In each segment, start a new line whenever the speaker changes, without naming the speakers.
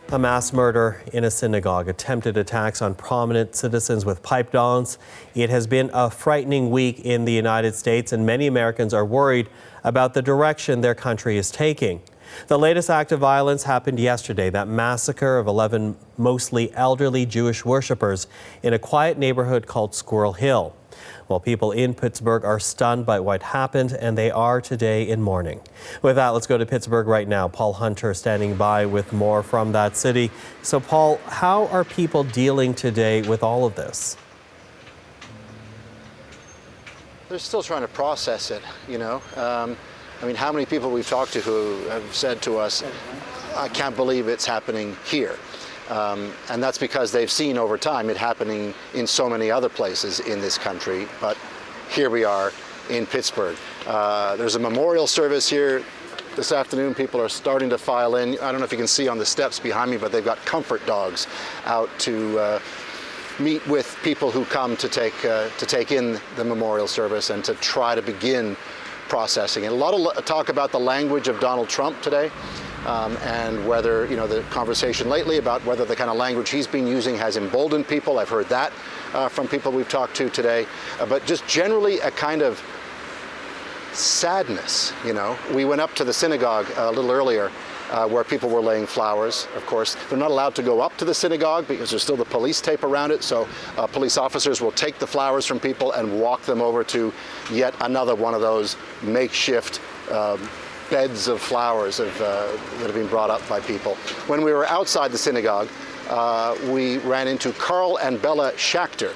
A mass murder in a synagogue, attempted attacks on prominent citizens with pipe bombs. It has been a frightening week in the United States, and many Americans are worried about the direction their country is taking. The latest act of violence happened yesterday, that massacre of 11 mostly elderly Jewish worshippers in a quiet neighborhood called Squirrel Hill. Well, people in Pittsburgh are stunned by what happened, and they are today in mourning. With that, let's go to Pittsburgh right now. Paul Hunter standing by with more from that city. So, Paul, how are people dealing today with all of this?
They're still trying to process it, you know. I mean, how many people we've talked to who have said to us, I can't believe it's happening here. And that's because they've seen over time it happening in so many other places in this country. But here we are in Pittsburgh. There's a memorial service here this afternoon. People are starting to file in. I don't know if you can see on the steps behind me, but they've got comfort dogs out to meet with people who come to take in the memorial service and to try to begin processing it. A lot of talk about the language of Donald Trump today. And whether, you know, the conversation lately about whether the kind of language he's been using has emboldened people. I've heard that from people we've talked to today. But just generally a kind of sadness, you know. We went up to the synagogue a little earlier where people were laying flowers. Of course, they're not allowed to go up to the synagogue because there's still the police tape around it. So police officers will take the flowers from people and walk them over to yet another one of those makeshift beds of flowers that have been brought up by people. When we were outside the synagogue, we ran into Carl and Bella Schachter,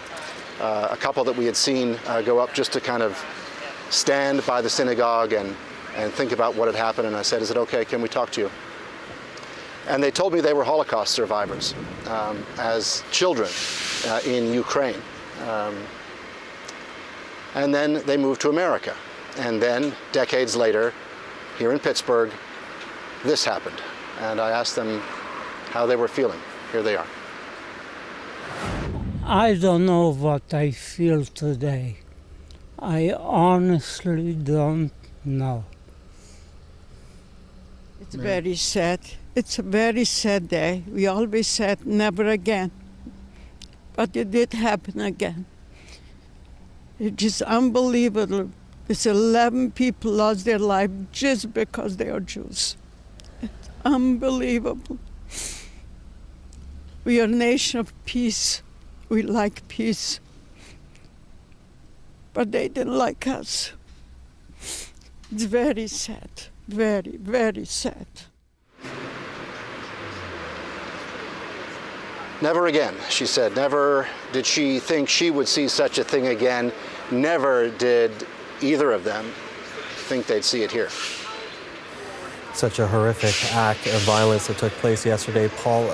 a couple that we had seen go up just to kind of stand by the synagogue and think about what had happened. And I said, is it okay? Can we talk to you? And they told me they were Holocaust survivors as children in Ukraine. And then they moved to America. And then decades later, here in Pittsburgh, this happened. And I asked them how they were feeling. Here they are.
I don't know what I feel today. I honestly don't know.
It's very sad. It's a very sad day. We always said never again. But it did happen again. It is unbelievable. It's 11 people lost their life just because they are Jews. It's unbelievable. We are a nation of peace. We like peace. But they didn't like us. It's very sad. Very, very sad.
Never again, she said. Never did she think she would see such a thing again. Never did either of them think they'd see it here.
Such a horrific act of violence that took place yesterday, Paul.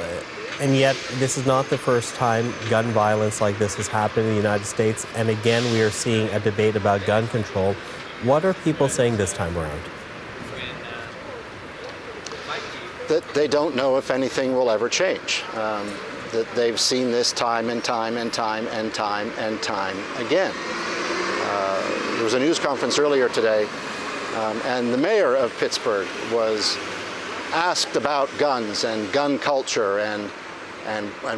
And yet, this is not the first time gun violence like this has happened in the United States. And again, we are seeing a debate about gun control. What are people saying this time around?
That they don't know if anything will ever change. That they've seen this time and time and time and time and time again. There was a news conference earlier today, and the mayor of Pittsburgh was asked about guns and gun culture and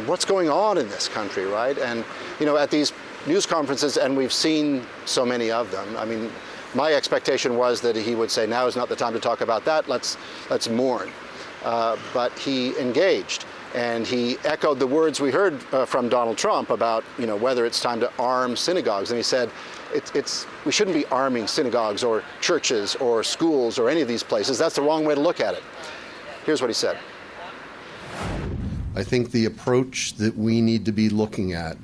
what's going on in this country, right? And, you know, at these news conferences, and we've seen so many of them, I mean, my expectation was that he would say, now is not the time to talk about that, let's mourn. But he engaged, and he echoed the words we heard from Donald Trump about, you know, whether it's time to arm synagogues. And he said, we shouldn't be arming synagogues or churches or schools or any of these places. That's the wrong way to look at it. Here's what he said.
I think the approach that we need to be looking at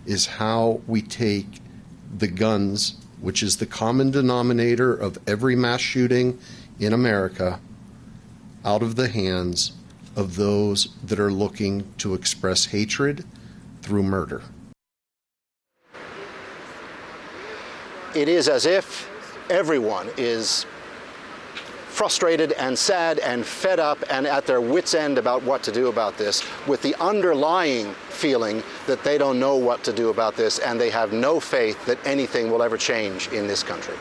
is how we take the guns, which is the common denominator of every mass shooting in America, out of the hands of those that are looking to express hatred through murder.
It is as if everyone is frustrated and sad and fed up and at their wits' end about what to do about this, with the underlying feeling that they don't know what to do about this and they have no faith that anything will ever change in this country.